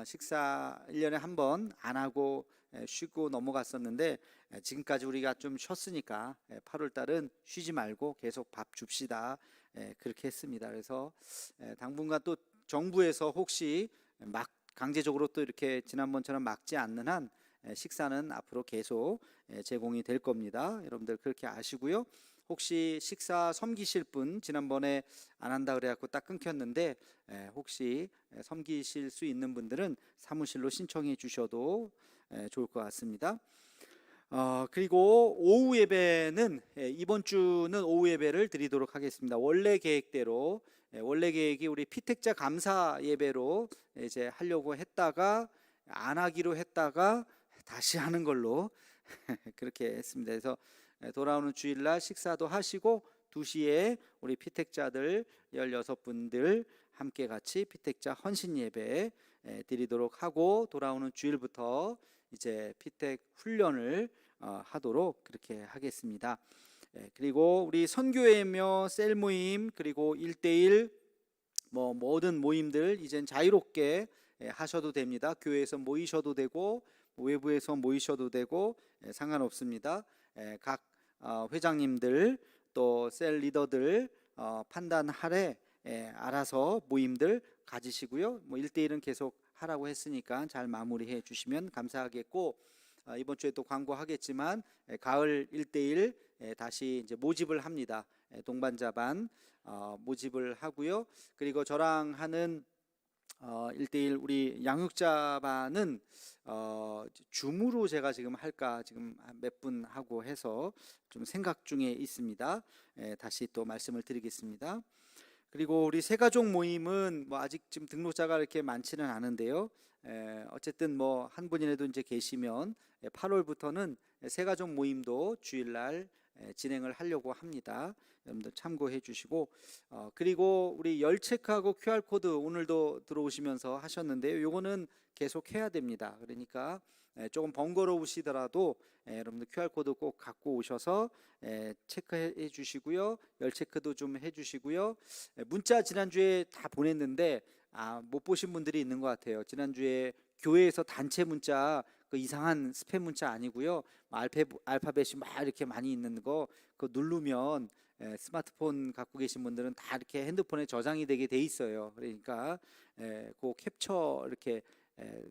식사 1년에 한 번 안 하고 쉬고 넘어갔었는데 지금까지 우리가 좀 쉬었으니까 8월 달은 쉬지 말고 계속 밥 줍시다. 그렇게 했습니다. 그래서 당분간 또 정부에서 혹시 막 강제적으로 또 이렇게 지난번처럼 막지 않는 한 식사는 앞으로 계속 제공이 될 겁니다. 여러분들 그렇게 아시고요. 혹시 식사 섬기실 분 지난번에 안 한다 그래갖고 딱 끊겼는데 혹시 섬기실 수 있는 분들은 사무실로 신청해 주셔도 좋을 것 같습니다. 그리고 오후 예배는 이번 주는 오후 예배를 드리도록 하겠습니다. 원래 계획대로 원래 계획이 우리 피택자 감사 예배로 이제 하려고 했다가 안 하기로 했다가 다시 하는 걸로 그렇게 했습니다. 그래서 돌아오는 주일날 식사도 하시고 2시에 우리 피택자들 16분들 함께 같이 피택자 헌신 예배 드리도록 하고 돌아오는 주일부터 이제 피택 훈련을 하도록 그렇게 하겠습니다. 그리고 우리 선교회며 셀 모임 그리고 1대1 뭐 모든 모임들 이젠 자유롭게 하셔도 됩니다. 교회에서 모이셔도 되고 외부에서 모이셔도 되고 상관없습니다. 각 회장님들 또 셀 리더들 판단 하에 알아서 모임들 가지시고요. 뭐 1대1은 계속 하라고 했으니까 잘 마무리해 주시면 감사하겠고 이번 주에 또 광고하겠지만 가을 1대1 다시 이제 모집을 합니다. 동반자반 모집을 하고요. 그리고 저랑 하는 1대1 우리 양육자반은 줌으로 제가 지금 할까 지금 몇 분 하고 해서 좀 생각 중에 있습니다. 다시 또 말씀을 드리겠습니다. 그리고 우리 새가족 모임은 뭐 아직 지금 등록자가 이렇게 많지는 않은데요. 어쨌든 뭐 한 분이라도 이제 계시면 8월부터는 새가족 모임도 주일날 진행을 하려고 합니다. 여러분들 참고해 주시고, 그리고 우리 열 체크하고 QR 코드 오늘도 들어오시면서 하셨는데요. 요거는 계속 해야 됩니다. 그러니까 조금 번거로우시더라도 여러분들 QR 코드 꼭 갖고 오셔서 체크해 주시고요. 열 체크도 좀 해 주시고요. 문자 지난주에 다 보냈는데 못 보신 분들이 있는 것 같아요. 지난주에 교회에서 단체 문자, 그 이상한 스팸 문자 아니고요. 알파벳이 막 이렇게 많이 있는 거 그거 누르면 스마트폰 갖고 계신 분들은 다 이렇게 핸드폰에 저장이 되게 돼 있어요. 그러니까 그 캡처 이렇게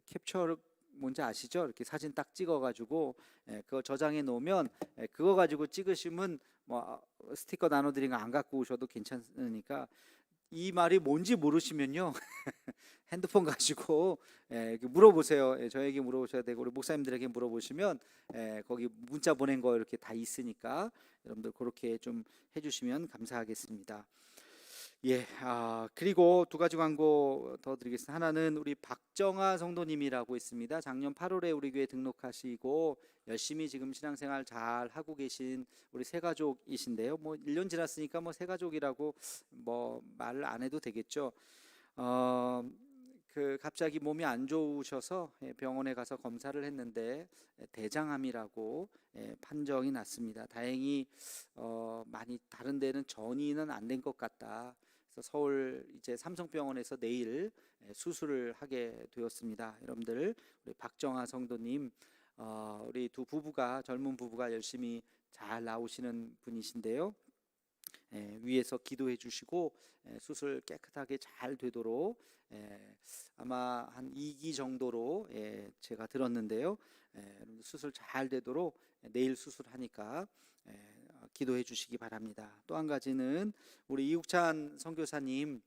캡처 뭔지 아시죠? 이렇게 사진 딱 찍어가지고 그거 저장해 놓으면 그거 가지고 찍으시면 뭐 스티커 나눠드린 거 안 갖고 오셔도 괜찮으니까, 이 말이 뭔지 모르시면요 핸드폰 가지고 물어보세요. 저에게 물어보셔야 되고 우리 목사님들에게 물어보시면 거기 문자 보낸 거 이렇게 다 있으니까 여러분들 그렇게 좀 해주시면 감사하겠습니다. 예, 그리고 두 가지 광고 더 드리겠습니다. 하나는 우리 박정아 성도님이라고 있습니다. 작년 8월에 우리 교회 등록하시고 열심히 지금 신앙생활 잘 하고 계신 우리 새가족이신데요. 뭐 1년 지났으니까 뭐 새가족이라고 뭐 말 안 해도 되겠죠. 그 갑자기 몸이 안 좋으셔서 병원에 가서 검사를 했는데 대장암이라고 판정이 났습니다. 다행히 많이 다른 데는 전이는 안 된 것 같다. 그래서 서울 이제 삼성병원에서 내일 수술을 하게 되었습니다. 여러분들 우리 박정아 성도님, 우리 두 부부가 젊은 부부가 열심히 잘 나오시는 분이신데요. 위에서 기도해 주시고 수술 깨끗하게 잘 되도록 아마 한 2기 정도로 제가 들었는데요. 수술 잘 되도록 내일 수술하니까 기도해 주시기 바랍니다. 또 한 가지는 우리 이욱찬 선교사님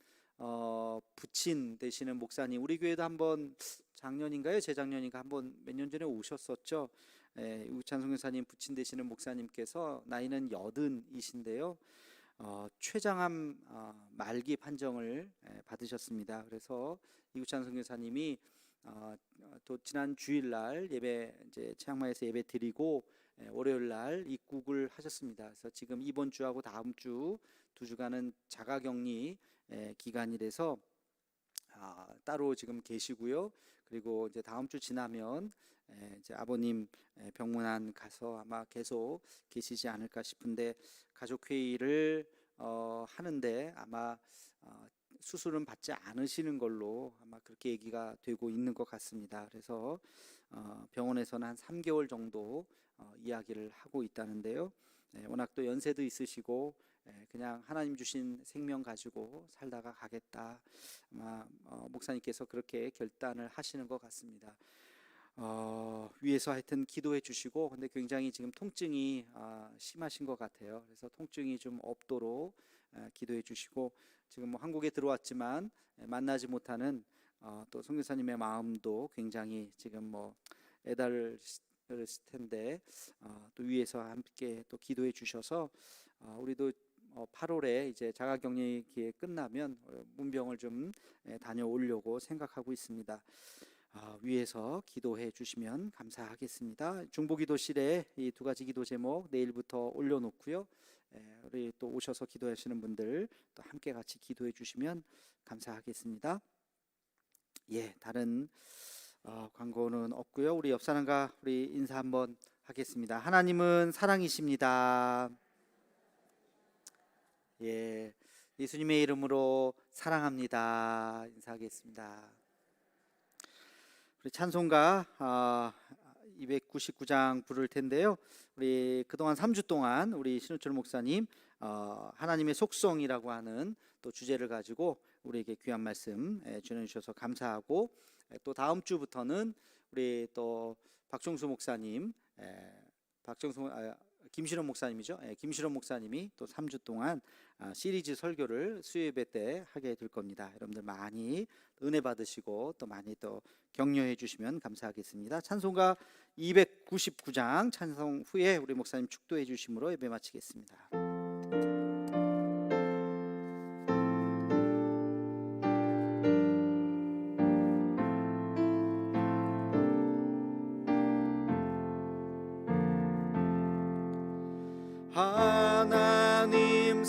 부친 되시는 목사님, 우리 교회도 한번 작년인가요? 재작년인가 한번 몇 년 전에 오셨었죠. 이욱찬 선교사님 부친 되시는 목사님께서 나이는 80이신데요. 췌장암 말기 판정을 받으셨습니다. 그래서 이구찬 선교사님이 또 지난 주일날 예배 이제 치앙마이에서 예배 드리고 월요일날 입국을 하셨습니다. 그래서 지금 이번 주하고 다음 주 2주간은 자가격리 기간이라서 따로 지금 계시고요. 그리고 이제 다음 주 지나면 이제 아버님 병문안 가서 아마 계속 계시지 않을까 싶은데, 가족 회의를 하는데 아마 수술은 받지 않으시는 걸로 아마 그렇게 얘기가 되고 있는 것 같습니다. 그래서 병원에서는 한 3개월 정도 이야기를 하고 있다는데요. 워낙 또 연세도 있으시고 그냥 하나님 주신 생명 가지고 살다가 가겠다, 아마 목사님께서 그렇게 결단을 하시는 것 같습니다. 위에서 하여튼 기도해 주시고, 근데 굉장히 지금 통증이 심하신 것 같아요. 그래서 통증이 좀 없도록 기도해 주시고, 지금 뭐 한국에 들어왔지만 만나지 못하는 또 선교사님의 마음도 굉장히 지금 뭐 애달을 텐데 또 위에서 함께 또 기도해 주셔서 우리도 8월에 이제 자가격리 기회 끝나면 문병을 좀 다녀오려고 생각하고 있습니다. 위에서 기도해 주시면 감사하겠습니다. 중보기도실에 이 두 가지 기도 제목 내일부터 올려놓고요. 우리 또 오셔서 기도하시는 분들 또 함께 같이 기도해 주시면 감사하겠습니다. 다른 광고는 없고요. 우리 옆 사람과 우리 인사 한번 하겠습니다. 하나님은 사랑이십니다. 예수님의 이름으로 사랑합니다. 인사하겠습니다. 우리 찬송가 299장 부를 텐데요. 우리 그동안 3주 동안 우리 신우철 목사님 하나님의 속성이라고 하는 또 주제를 가지고 우리에게 귀한 말씀 전해주셔서 감사하고, 또 다음 주부터는 우리 또 박종수 목사님, 김신원 목사님이죠. 김신원 목사님이 또 3주 동안 시리즈 설교를 수요예배 때 하게 될 겁니다. 여러분들 많이 은혜 받으시고 또 많이 또 격려해 주시면 감사하겠습니다. 찬송가 299장 찬송 후에 우리 목사님 축도해 주심으로 예배 마치겠습니다.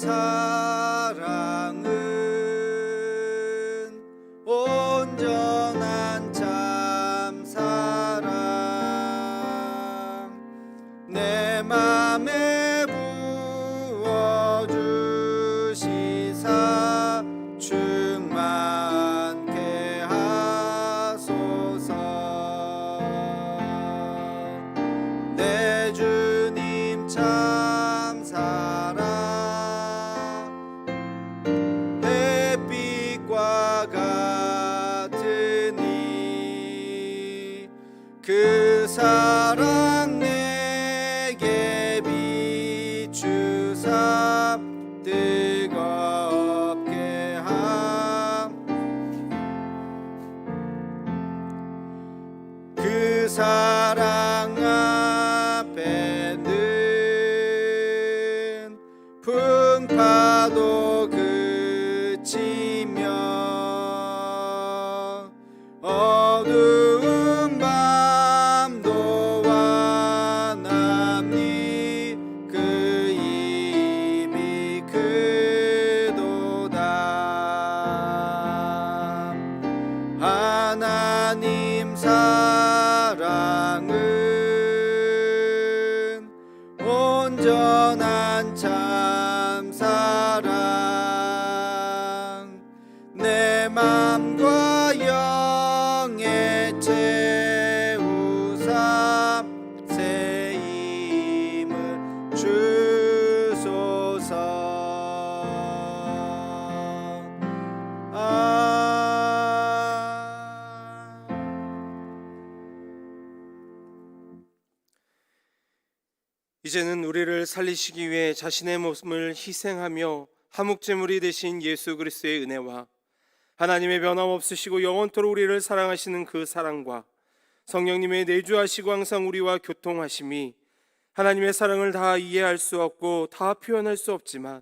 사랑은 온전한 참 사랑 내 맘에 부어주시사 충만케 하소서 내 주님 참 사랑 햇빛과 같으니 그 사랑 내게 비추사 뜨겁게 함 그 사랑 앞에는 풍파도 그치며 어두운 밤도 완합니 그 힘이 크도다 하나님 사랑은 온전한 참 사랑 내 맘과 영에 채우사 새 힘을 주소서 이제는 우리를 살리시기 위해 자신의 몸을 희생하며 화목제물이 되신 예수 그리스도의 은혜와 하나님의 변함없으시고 영원토록 우리를 사랑하시는 그 사랑과 성령님의 내주하시고 항상 우리와 교통하심이 하나님의 사랑을 다 이해할 수 없고 다 표현할 수 없지만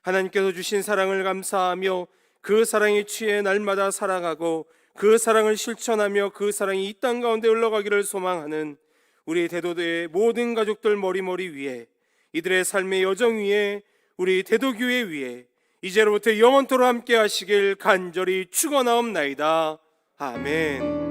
하나님께서 주신 사랑을 감사하며 그 사랑에 취해 날마다 살아가고 그 사랑을 실천하며 그 사랑이 이 땅 가운데 흘러가기를 소망하는 우리 대도의 모든 가족들 머리머리 위에 이들의 삶의 여정 위에 우리 대도교회 위에 이제로부터 영원토록 함께 하시길 간절히 축원하옵나이다. 아멘.